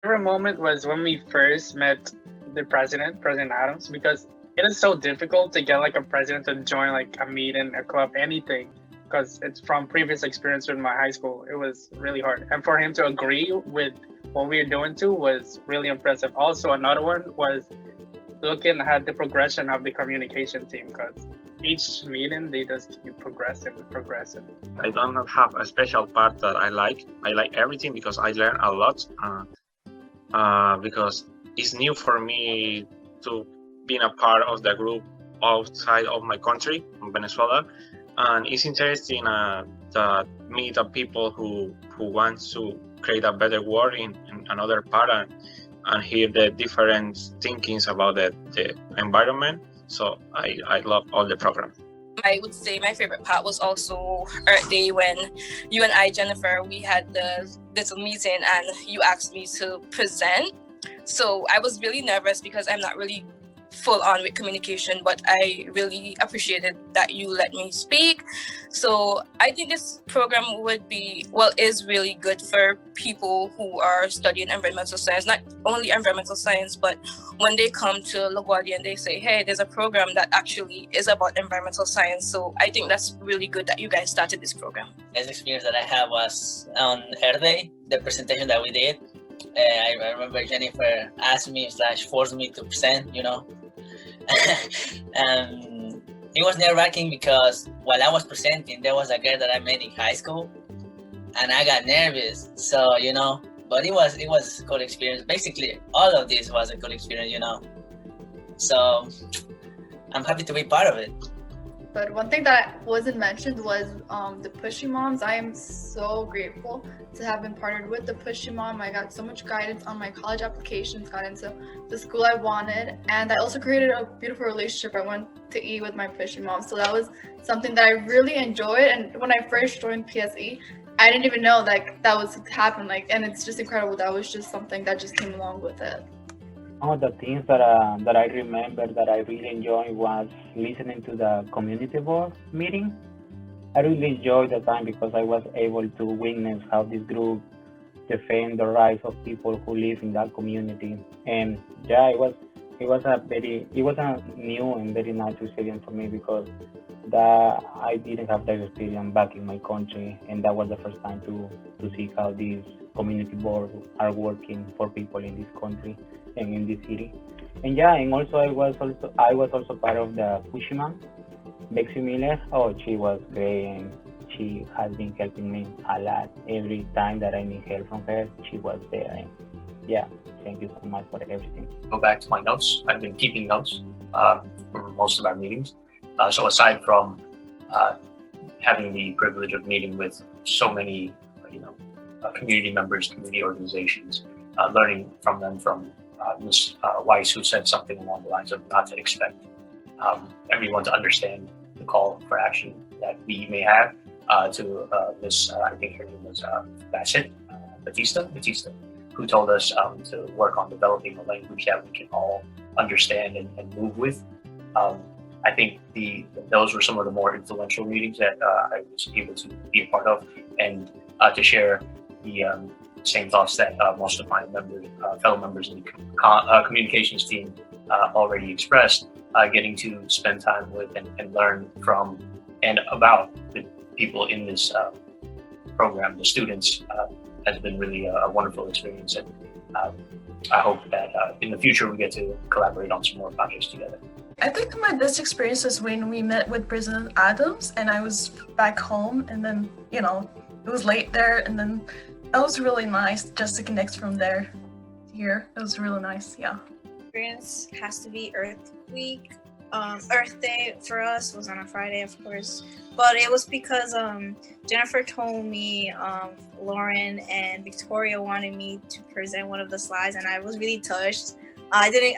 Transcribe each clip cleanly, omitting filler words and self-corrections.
favorite moment was when we first met the President Adams, because it is so difficult to get like a president to join like a meeting, a club, anything, because it's from previous experience with my high school. It was really hard, and for him to agree with what we were doing too was really impressive. Also, another one was looking at the progression of the communication team, because each meeting they just keep progressing and progressing. I don't have a special part that I like. I like everything because I learn a lot. Because it's new for me to being a part of the group outside of my country, Venezuela, and it's interesting to meet the people who want to create a better world in another part and hear the different thinkings about the environment. So I love all the program. I would say my favorite part was also Earth Day, when you and I, Jennifer, we had the little meeting and you asked me to present. So I was really nervous because I'm not really full on with communication, but I really appreciated that you let me speak. So I think this program is really good for people who are studying environmental science, not only environmental science, but when they come to LaGuardia and they say, hey, there's a program that actually is about environmental science. So I think that's really good that you guys started this program. The experience that I had was on Earth Day, the presentation that we did. I remember Jennifer asked me / forced me to present, and it was nerve-wracking because while I was presenting, there was a girl that I met in high school, and I got nervous. So but it was a good experience. Basically, all of this was a good experience, So I'm happy to be part of it. But one thing that wasn't mentioned was the Pushy Moms. I am so grateful to have been partnered with the Pushy Mom. I got so much guidance on my college applications, got into the school I wanted, and I also created a beautiful relationship. I went to eat with my Pushy Mom, so that was something that I really enjoyed. And when I first joined PSE, I didn't even know that was happened. And it's just incredible. That was just something that just came along with it. One of the things that I remember that I really enjoyed was listening to the community board meeting. I really enjoyed the time because I was able to witness how this group defend the rights of people who live in that community. And yeah, it was a new and very nice experience for me because I didn't have that experience back in my country, and that was the first time to see how these community boards are working for people in this country and in this city. And yeah, and also I was also part of the Pushman, Bexy Miller. Oh, she was great, and she has been helping me a lot. Every time that I need help from her, she was there. And yeah, thank you so much for everything. Go back to my notes. I've been keeping notes for most of our meetings. So aside from having the privilege of meeting with so many, community members, community organizations, learning from them, from Ms. Weiss, who said something along the lines of not to expect everyone to understand the call for action that we may have, to Ms. I think her name was Batista, who told us to work on developing a language that we can all understand and move with. I think those were some of the more influential meetings that I was able to be a part of, and to share the same thoughts that most of my fellow members in the communications team already expressed. Getting to spend time with and learn from and about the people in this program, the students, has been really a wonderful experience, and I hope that in the future we get to collaborate on some more projects together. I think my best experience was when we met with President Adams and I was back home, and then, it was late there, and then that was really nice just to connect from there to here. It was really nice, yeah. Experience has to be Earth Week. Earth Day for us was on a Friday, of course, but it was because Jennifer told me Lauren and Victoria wanted me to present one of the slides, and I was really touched. I didn't,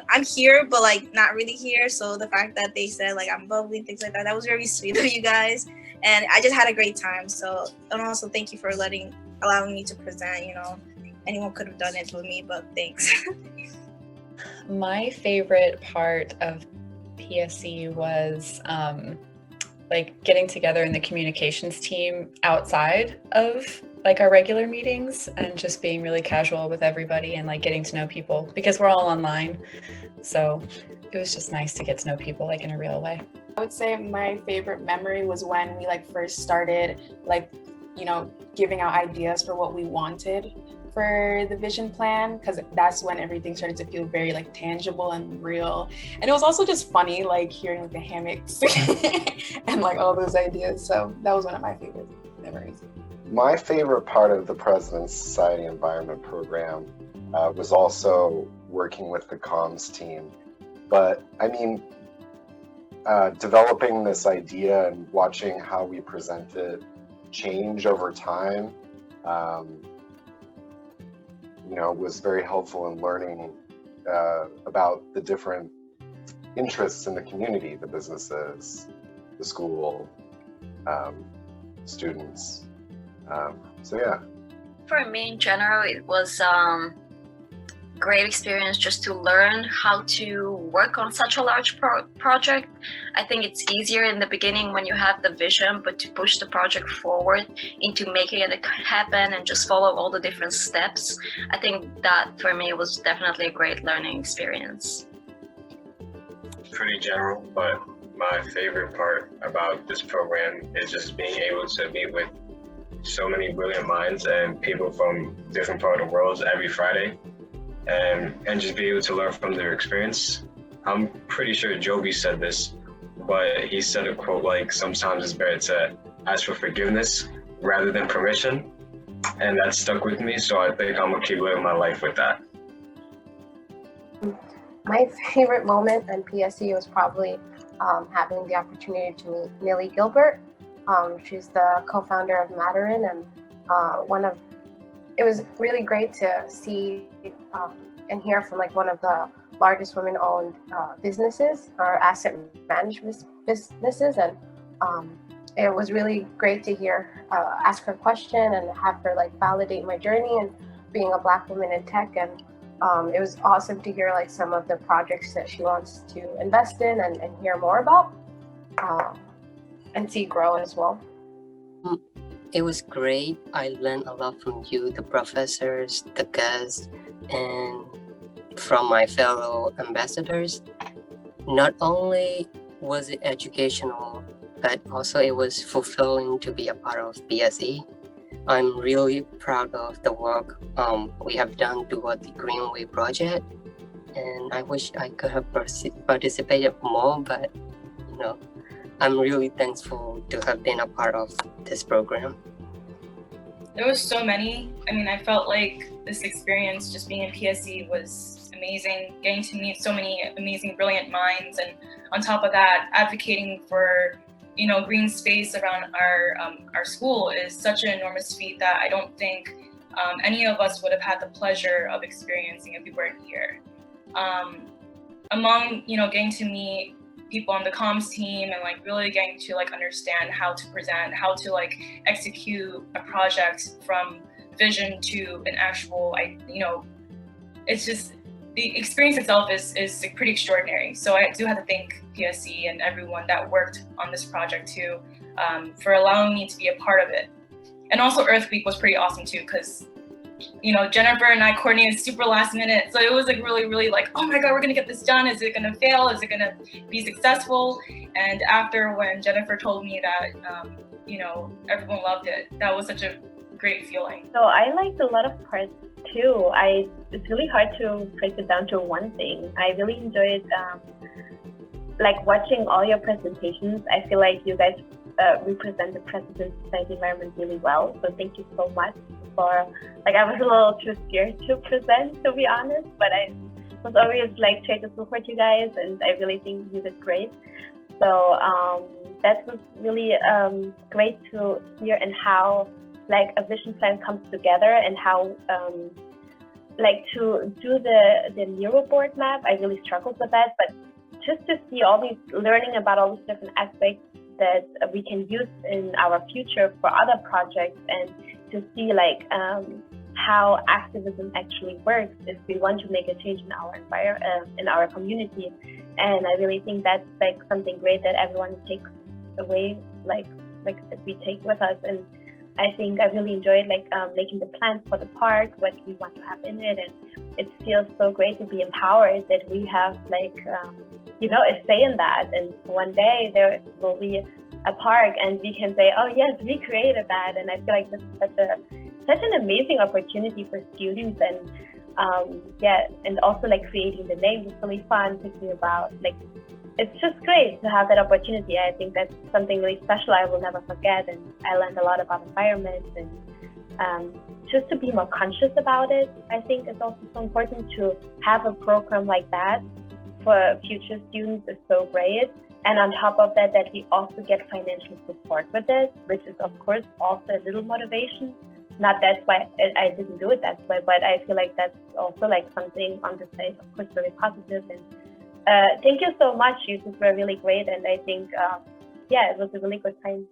I'm here, but not really here. So the fact that they said I'm bubbly and things like that was very sweet of you guys, and I just had a great time. So, and also thank you for allowing me to present. Anyone could have done it with me, but thanks. My favorite part of PSE was getting together in the communications team outside of like our regular meetings and just being really casual with everybody and like getting to know people because we're all online. So it was just nice to get to know people like in a real way. I would say my favorite memory was when we like first started like, giving out ideas for what we wanted for the vision plan, because that's when everything started to feel very like tangible and real. And it was also just funny, like hearing like the hammocks and like all those ideas. So that was one of my favorite memories. My favorite part of the President's Society Environment Program was also working with the comms team. But I mean, developing this idea and watching how we present it change over time, was very helpful in learning about the different interests in the community, the businesses, the school, students. So yeah. For me in general, it was great experience just to learn how to work on such a large project. I think it's easier in the beginning when you have the vision, but to push the project forward into making it happen and just follow all the different steps. I think that for me was definitely a great learning experience. Pretty general, but my favorite part about this program is just being able to be with so many brilliant minds and people from different parts of the world every Friday. And just be able to learn from their experience. I'm pretty sure Joby said this, but he said a quote like, sometimes it's better to ask for forgiveness rather than permission. And that stuck with me, so I think I'm gonna keep living my life with that. My favorite moment in PSE was probably having the opportunity to meet Millie Gilbert. She's the co-founder of Mandarin, and it was really great to see and hear from like one of the largest women-owned businesses or asset management businesses, and it was really great to hear ask her a question and have her like validate my journey and being a Black woman in tech. And it was awesome to hear like some of the projects that she wants to invest in and hear more about and see grow as well. It was great. I learned a lot from you, the professors, the guests, and from my fellow ambassadors. Not only was it educational, but also it was fulfilling to be a part of PSE. I'm really proud of the work we have done toward the Greenway project, and I wish I could have participated more, but I'm really thankful to have been a part of this program. There was so many. I mean, I felt like this experience just being in PSE was amazing, getting to meet so many amazing, brilliant minds, and on top of that, advocating for green space around our school is such an enormous feat that I don't think any of us would have had the pleasure of experiencing if we weren't here. Among getting to meet people on the comms team and like really getting to like understand how to present, how to like execute a project from vision to an actual, it's just the experience itself is pretty extraordinary. So I do have to thank PSE and everyone that worked on this project too, for allowing me to be a part of it. And also Earth Week was pretty awesome too, because Jennifer and I coordinated super last minute. So it was like really, really like, oh my God, we're gonna get this done. Is it gonna fail? Is it gonna be successful? And after when Jennifer told me that, everyone loved it, that was such a great feeling. So I liked a lot of parts too. It's really hard to break it down to one thing. I really enjoyed like watching all your presentations. I feel like you guys represent the President's Society environment really well. So thank you so much. I was a little too scared to present, to be honest, but I was always like trying to support you guys, and I really think you did great. So that was really great to hear, and how like a vision plan comes together, and how like to do the Neuro board map. I really struggled with that, but just to see all these, learning about all these different aspects that we can use in our future for other projects, and to see like how activism actually works if we want to make a change in our environment, in our community. And I really think that's like something great that everyone takes away, like that we take with us. And I think I really enjoyed making the plans for the park, what we want to have in it, and it feels so great to be empowered that we have a say in that. And one day there will be a park, and we can say, "Oh yes, we created that." And I feel like this is such an amazing opportunity for students, and and also creating the name was really fun. Thinking about it's just great to have that opportunity. I think that's something really special I will never forget, and I learned a lot about environment and just to be more conscious about it. I think it's also so important to have a program like that for future students is so great. And on top of that, that we also get financial support with it, which is of course also a little motivation. Not that's why I didn't do it that way, but I feel like that's also something on the side, of course, very positive. And thank you so much. You were really great, and I think it was a really good time.